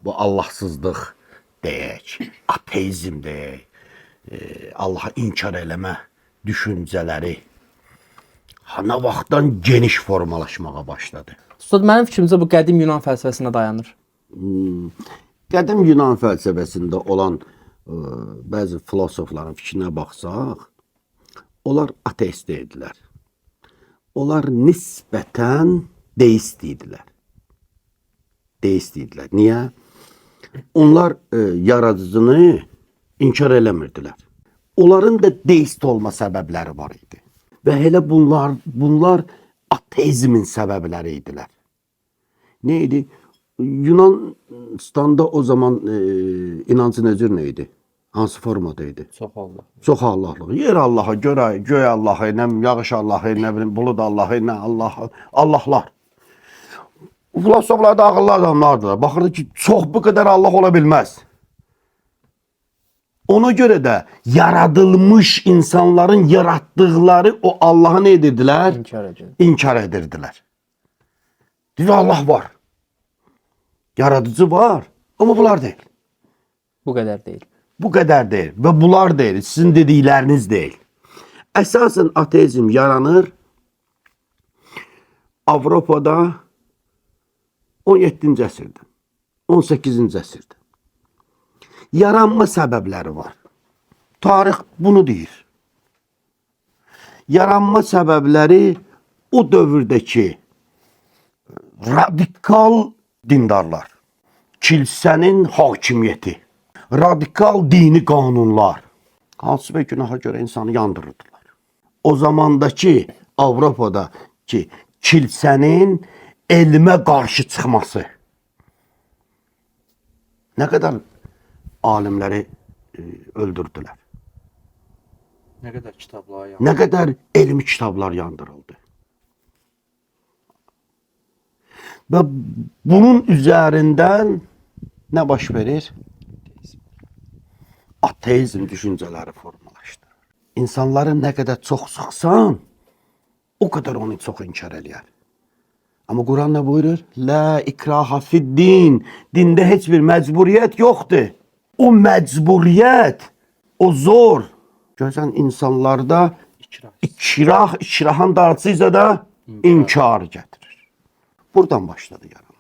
bu Allahsızlıq deyək, ateizm deyək, Allah'a inkar eləmə düşüncələri nə vaxtdan geniş formalaşmağa başladı. Ustad, mənim fikrimcə bu qədim Yunan fəlsəfəsində dayanır. Qədim Yunan fəlsəfəsində olan bəzi filosofların fikrinə baxsaq, onlar ateist idilər. Onlar nisbətən deist idilər. Deist idilər. Niyə? Onlar yaradıcını inkar eləmirdilər. Onların da deist olma səbəbləri var idi. Və elə bunlar ateizmin səbəbləri idilər. Ne idi? Yunanistan'da o zaman inancı necür neydi? Hansı formada idi? Çox Allah. Çox Allah'lıq. Yer Allah'a, göy Allah'a, nə yağış Allah'a, nə bilim bulud Allah'a, nə Allahlar. Filosoflar da ağıllı adamlardılar. Baxırdı ki, çox bu qədər Allah ola bilməz. Ona görə də yaradılmış insanların yarattıkları o Allah'ı ne edirdiler? İnkar edirdiler. Dedi Allah var. Yaradıcı var. Ama bunlar değil. Bu qədər deyil. Bu qədər deyil. Və bunlar deyil. Sizin dedikləriniz deyil. Əsasən ateizm yaranır Avropada 17-ci əsrdə, 18-ci əsrdə. Yaranma səbəbləri var. Tarix bunu deyir. Yaranma səbəbləri o dövrdəki radikal dindarlar, kilsənin hakimiyyəti, radikal dini qanunlar, hansı bir günaha görə insanı yandırırdılar. O zamandakı Avropadakı kilsənin elmə qarşı çıxması nə qədər alimləri öldürdülər. Nə qədər kitablar yandırıldı. Nə qədər elmi kitablar yandırıldı. Və bunun üzərindən nə baş verir? Ateizm düşüncələri formalaşdı. İnsanları nə qədər çox sıxsan, o qədər onu çox inkar eləyər. Amma Quran nə buyurur? La ikraha fid-din. Dində heç bir məcburiyyət yoxdur. O məcburiyyət, o zor görsən insanlarda ikrahın darcıysa da inkar gətirir. Buradan başladı yaranma.